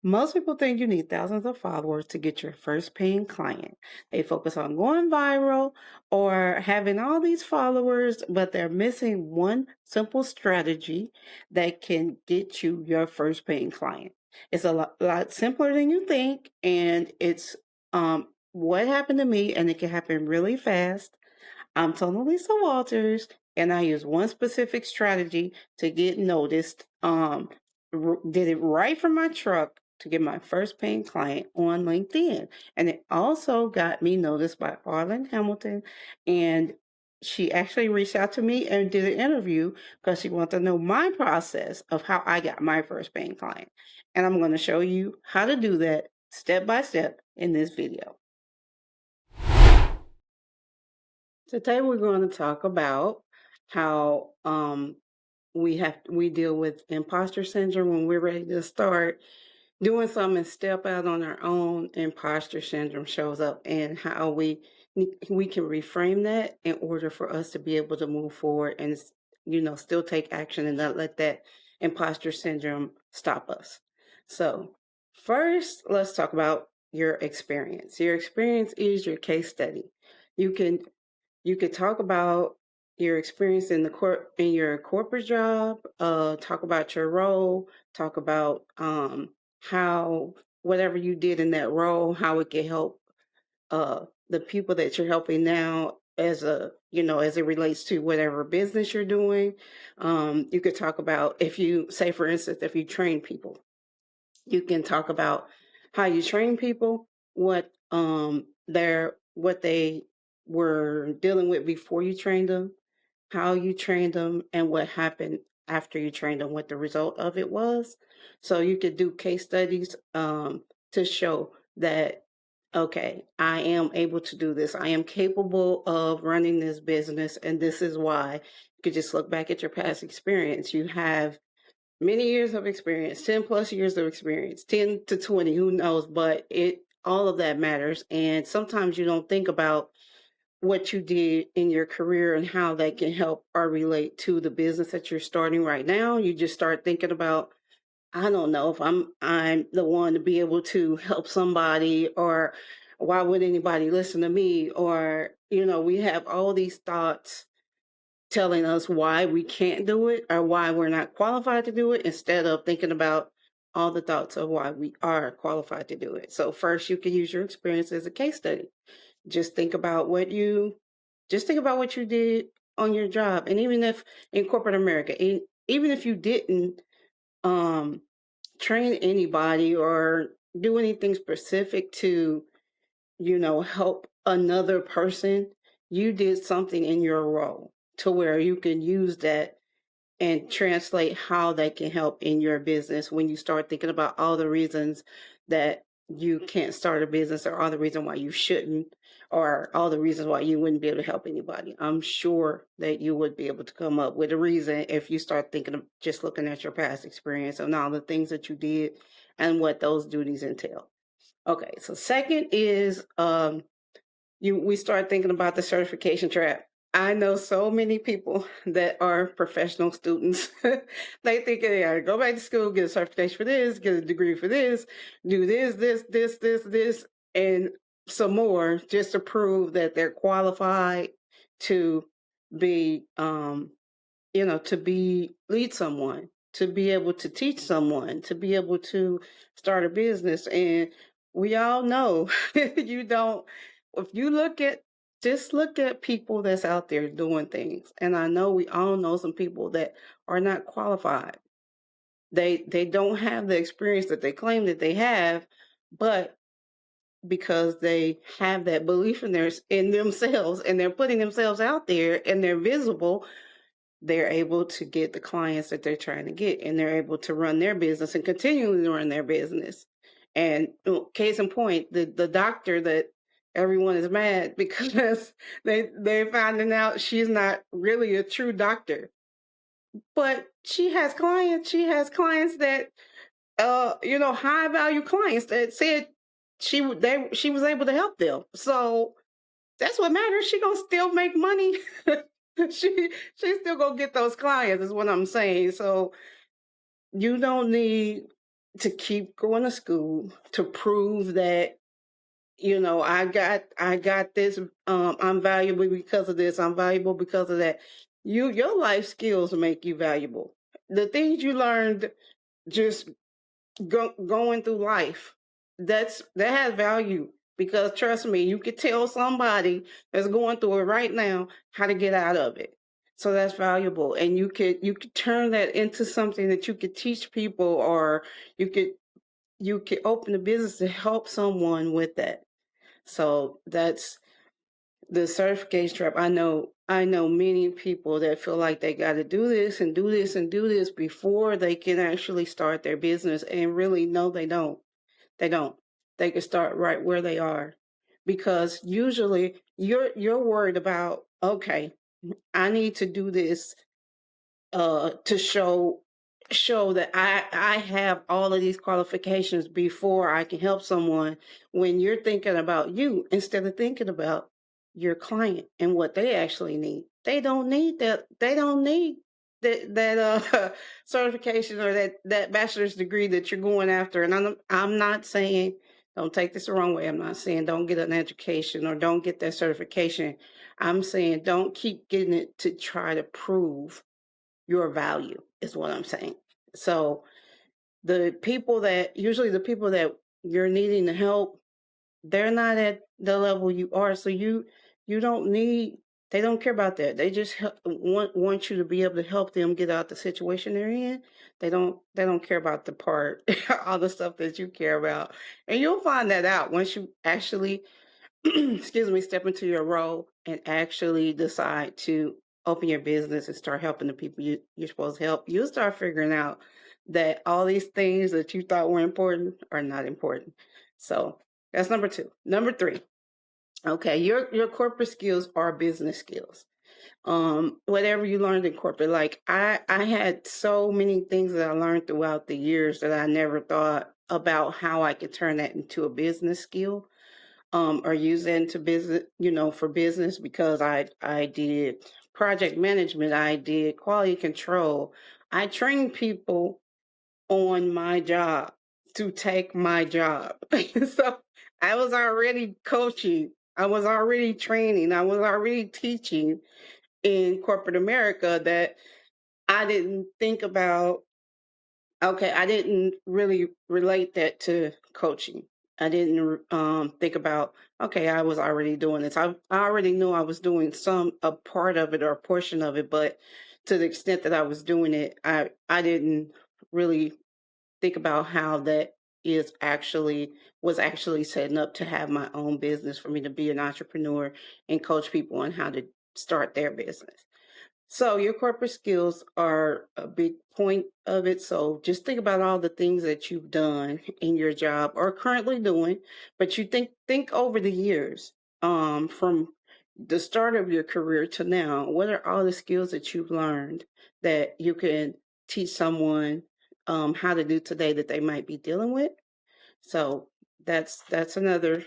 Most people think you need thousands of followers to get your first paying client. They focus on going viral or having all these followers, but they're missing one simple strategy that can get you your first paying client. It's a lot simpler than you think, and it's what happened to me, and it can happen really fast. I'm Tony Lisa Walters, and I use one specific strategy to get noticed. Did it right from my truck to get my first paying client on LinkedIn, and it also got me noticed by Arlen Hamilton, and she actually reached out to me and did an interview because she wanted to know my process of how I got my first paying client, and I'm going to show you how to do that step by step in this video. Today we're going to talk about how we deal with imposter syndrome when we're ready to start doing something and step out on our own. Imposter syndrome shows up, and how we can reframe that in order for us to be able to move forward and still take action and not let that imposter syndrome stop us. So first, let's talk about your experience. Your experience is your case study. You can you could talk about your experience in your corporate job, talk about your role, talk about how whatever you did in that role, how it can help the people that you're helping now as it relates to whatever business you're doing. You could talk about, if you say, for instance, if you train people, you can talk about how you train people, what they were dealing with before you trained them, how you trained them, and what happened after you trained them, what the result of it was. So you could do case studies to show that, okay, I am able to do this. I am capable of running this business, and this is why. You could just look back at your past experience. You have many years of experience, 10 plus years of experience, 10 to 20, who knows, but all of that matters. And sometimes you don't think about what you did in your career and how that can help or relate to the business that you're starting right now. You just start thinking about, I don't know if I'm the one to be able to help somebody, or why would anybody listen to me? Or, we have all these thoughts telling us why we can't do it or why we're not qualified to do it, instead of thinking about all the thoughts of why we are qualified to do it. So first, you can use your experience as a case study. Just think about what you did on your job. And even if in corporate America, even if you didn't um, train anybody or do anything specific to, help another person, you did something in your role to where you can use that and translate how that can help in your business when you start thinking about all the reasons that you can't start a business, or all the reasons why you shouldn't, or all the reasons why you wouldn't be able to help anybody. I'm sure that you would be able to come up with a reason if you start thinking of just looking at your past experience and all the things that you did and what those duties entail. Okay, so second is we start thinking about the certification trap. I know so many people that are professional students. They think they gotta go back to school, get a certification for this, get a degree for this, do this, and some more, just to prove that they're qualified to be, lead someone, to be able to teach someone, to be able to start a business. And we all know you don't, if you look at people that's out there doing things. And I know we all know some people that are not qualified. They don't have the experience that they claim that they have, but because they have that belief in themselves, and they're putting themselves out there and they're visible, they're able to get the clients that they're trying to get, and they're able to run their business and continually run their business. And case in point, the doctor that everyone is mad because they're finding out she's not really a true doctor, but she has clients. She has clients that high value clients that said she was able to help them. So that's what matters. She gonna still make money. She's still gonna get those clients, is what I'm saying. So you don't need to keep going to school, to prove that, I got this, I'm valuable because of this, I'm valuable because of that. Your life skills make you valuable. The things you learned just going through life, that has value, because trust me, you could tell somebody that's going through it right now how to get out of it. So that's valuable, and you could turn that into something that you could teach people, or you could you could open a business to help someone with that. So that's the certification trap. I know many people that feel like they got to do this and do this and do this before they can actually start their business, and really, no, they don't. They don't. They can start right where they are, because usually you're worried about, okay, I need to do this to show that I have all of these qualifications before I can help someone, when you're thinking about you instead of thinking about your client and what they actually need. They don't need that. They don't need that certification, or that bachelor's degree that you're going after. And I'm not saying, don't take this the wrong way, I'm not saying don't get an education or don't get that certification. I'm saying don't keep getting it to try to prove your value, is what I'm saying. So the people that you're needing to help, they're not at the level you are. So you don't need, they don't care about that. They just want you to be able to help them get out the situation they're in. They don't care about the part, all the stuff that you care about. And you'll find that out once you actually excuse me, step into your role and actually decide to open your business and start helping the people you're supposed to help. You'll start figuring out that all these things that you thought were important are not important. So that's number two. Number three, okay, your corporate skills are business skills. Whatever you learned in corporate, like I had so many things that I learned throughout the years that I never thought about how I could turn that into a business skill, or use it into business, for business, because I did project management, I did quality control, I trained people on my job to take my job. So I was already coaching, I was already training, I was already teaching in corporate America, that I didn't think about. Okay, I didn't really relate that to coaching. I didn't think about, okay, I was already doing this. I already knew I was doing a part of it or a portion of it, but to the extent that I was doing it, I didn't really think about how that is actually was actually setting up to have my own business, for me to be an entrepreneur and coach people on how to start their business. So your corporate skills are a big point of it. So just think about all the things that you've done in your job or currently doing, but you think over the years, from the start of your career to now, what are all the skills that you've learned that you can teach someone how to do today that they might be dealing with? So that's another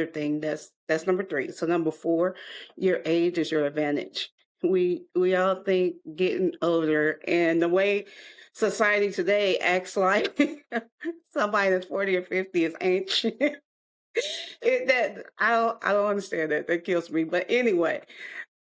thing. That's number three. So number four, your age is your advantage. We all think getting older, and the way society today acts like somebody that's 40 or 50 is ancient. That I don't understand that. That kills me. But anyway,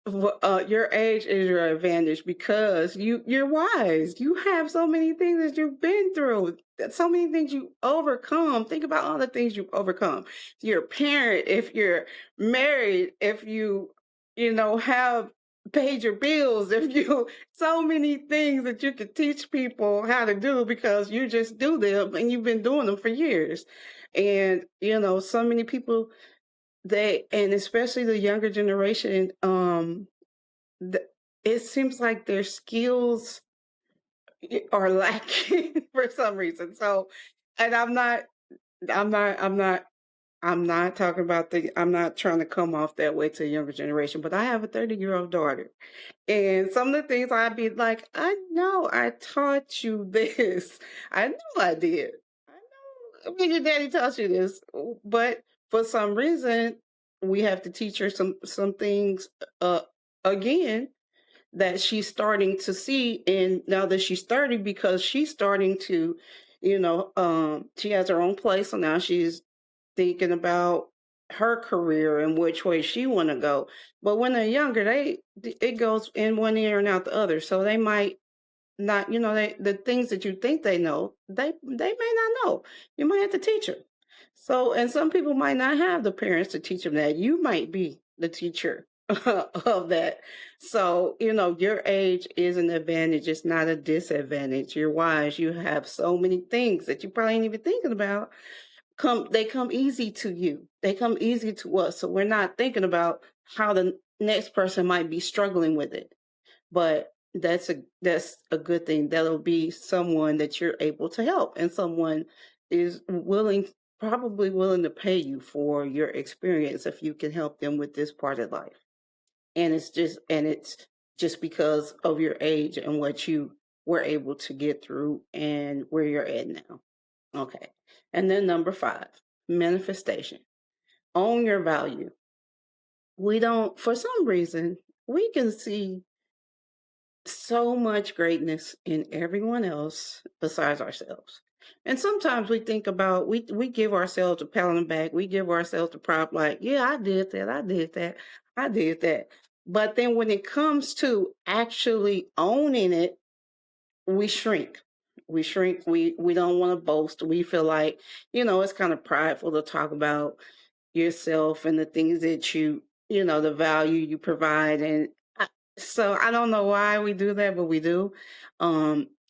your age is your advantage, because you're wise. You have so many things that you've been through, so many things you overcome. Think about all the things you've overcome. If you're a parent, if you're married, if have paid your bills, if you so many things that you could teach people how to do, because you just do them and you've been doing them for years. And so many people, and especially the younger generation, th- it seems like their skills are lacking for some reason. So, and I'm not talking about I'm not trying to come off that way to the younger generation, but I have a 30-year-old daughter. And some of the things I'd be like, I know I taught you this. I know I did. I mean, your daddy taught you this. But for some reason, we have to teach her some things again, that she's starting to see. And now that she's starting, because she's starting to She has her own place, so now she's thinking about her career and which way she want to go. But when they're younger, it goes in one ear and out the other. So they might not, the things that you think they know, they may not know. You might have to teach them. So, and some people might not have the parents to teach them that. You might be the teacher of that. So, your age is an advantage. It's not a disadvantage. You're wise. You have so many things that you probably ain't even thinking about. They come easy to you. They come easy to us. So we're not thinking about how the next person might be struggling with it. But that's a good thing. That'll be someone that you're able to help, and someone is probably willing to pay you for your experience if you can help them with this part of life. And it's just because of your age and what you were able to get through and where you're at now. Okay. And then number 5, manifestation. Own your value. We don't, for some reason, we can see so much greatness in everyone else besides ourselves. And sometimes we think about we give ourselves a pat on the back, we give ourselves a prop like, yeah, I did that, I did that, I did that. But then when it comes to actually owning it, we shrink. We shrink. We don't want to boast. We feel like, it's kind of prideful to talk about yourself and the things that the value you provide. And so I don't know why we do that, but we do.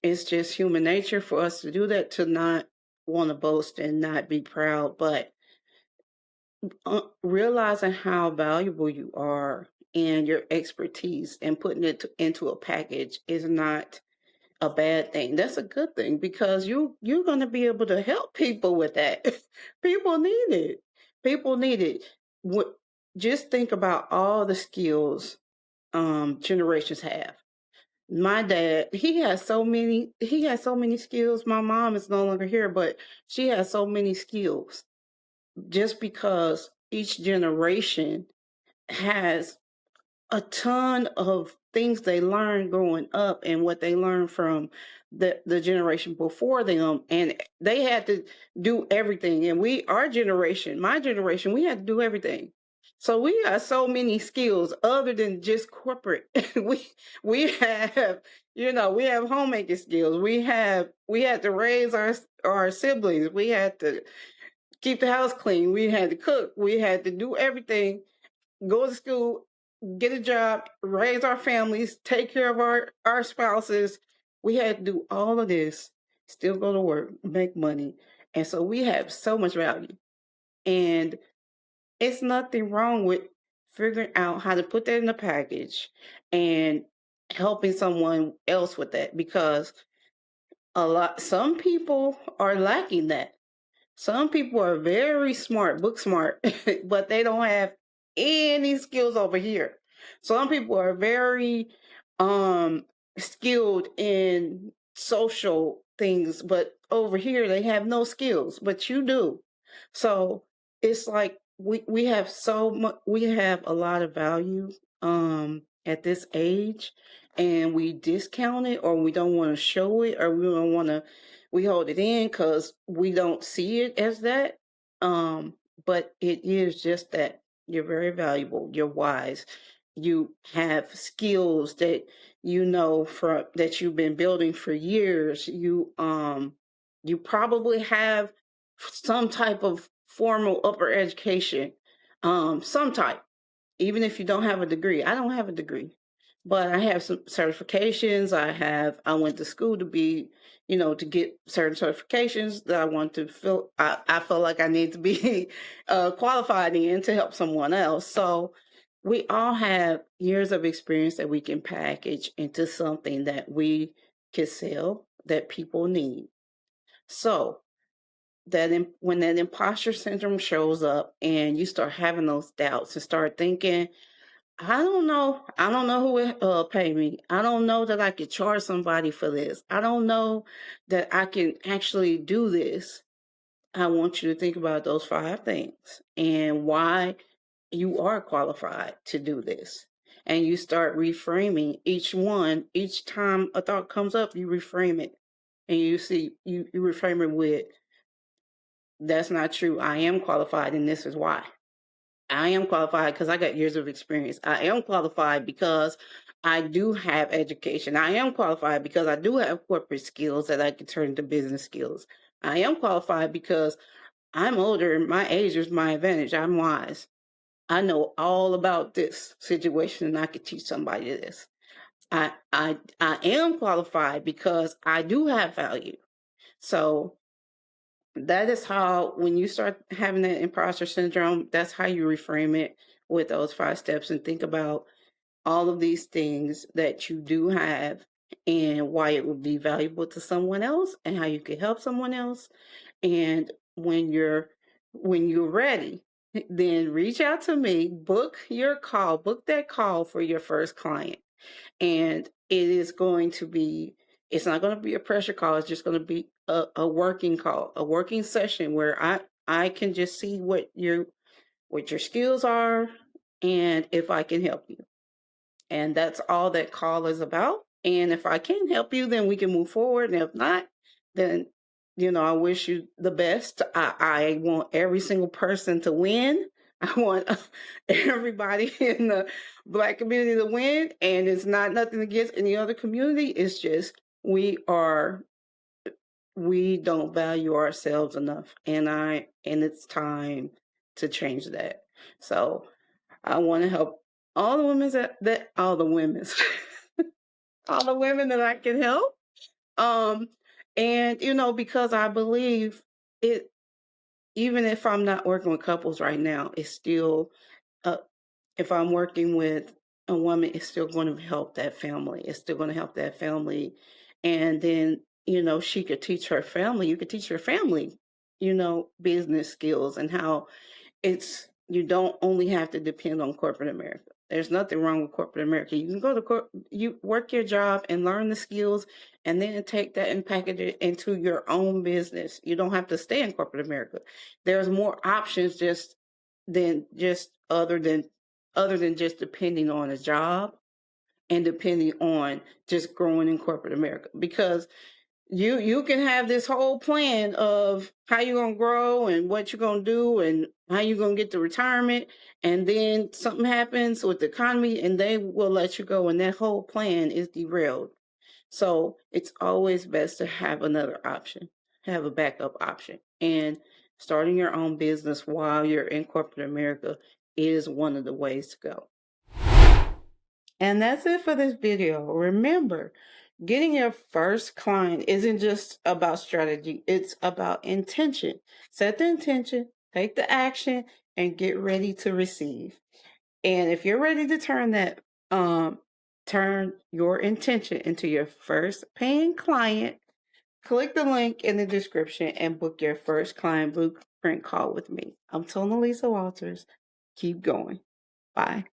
It's just human nature for us to do that, to not want to boast and not be proud. But realizing how valuable you are and your expertise and putting it into a package is not a bad thing. That's a good thing because you're going to be able to help people with that. People need it. People need it. What, just think about all the skills generations have. My dad, he has so many skills. My mom is no longer here, but she has so many skills just because each generation has a ton of things they learned growing up and what they learned from the generation before them, and they had to do everything. And our generation, my generation, we had to do everything. So we have so many skills other than just corporate. We have, we have homemaking skills. We had to raise our siblings. We had to keep the house clean. We had to cook. We had to do everything, go to school, get a job, raise our families, take care of our spouses. We had to do all of this, still go to work, make money. And so we have so much value. And it's nothing wrong with figuring out how to put that in a package and helping someone else with that, because some people are lacking that. Some people are very smart, book smart, but they don't have any skills over here. Some people are very skilled in social things, but over here they have no skills, but you do. So it's like we have we have a lot of value at this age, and we discount it, or we don't want to show it, or we hold it in because we don't see it as that. But it is just that you're very valuable. You're wise. You have skills that that you've been building for years. You probably have some type of formal upper education, some type, even if you don't have a degree. I don't have a degree, but I have some certifications. I went to school to be, to get certain certifications that I want to feel, I feel like I need to be qualified in to help someone else. So we all have years of experience that we can package into something that we can sell that people need. So when that imposter syndrome shows up and you start having those doubts and start thinking, I don't know. I don't know who will pay me. I don't know that I could charge somebody for this. I don't know that I can actually do this. I want you to think about those 5 things and why you are qualified to do this. And you start reframing each one. Each time a thought comes up, you reframe it. and you see you reframe it with, that's not true. I am qualified, and this is why. I am qualified because I got years of experience. I am qualified because I do have education. I am qualified because I do have corporate skills that I can turn into business skills. I am qualified because I'm older and my age is my advantage. I'm wise. I know all about this situation and I could teach somebody this. I am qualified because I do have value. So that is how, when you start having that imposter syndrome, that's how you reframe it with those 5 steps and think about all of these things that you do have and why it would be valuable to someone else and how you could help someone else. And when you're ready, then reach out to me, book that call for your first client. And it's not going to be a pressure call. It's just going to be a working call, a working session where I can just see what your skills are and if I can help you. And that's all that call is about. And if I can help you, then we can move forward. And if not, then I wish you the best. I want every single person to win. I want everybody in the Black community to win. And it's not nothing against any other community. It's just we don't value ourselves enough. And it's time to change that. So I want to help all the women all the women all the women that I can help. Um, and because I believe it, even if I'm not working with couples right now, it's still, uh, if I'm working with a woman, it's still going to help that family. It's still going to help that family. And then, she could teach her family, you could teach your family, business skills and how you don't only have to depend on corporate America. There's nothing wrong with corporate America. You can go to you work your job and learn the skills, and then take that and package it into your own business. You don't have to stay in corporate America. There's more options just other than just depending on a job and depending on just growing in corporate America, because you can have this whole plan of how you're going to grow and what you're going to do and how you're going to get to retirement, and then something happens with the economy and they will let you go, and that whole plan is derailed. So it's always best to have another option, have a backup option. And starting your own business while you're in corporate America is one of the ways to go. And that's it for this video. Remember, getting your first client isn't just about strategy, it's about intention. Set the intention, take the action, and get ready to receive. And if you're ready to turn your intention into your first paying client, click the link in the description and book your first client blueprint call with me. I'm Tona Lisa Walters. Keep going. Bye.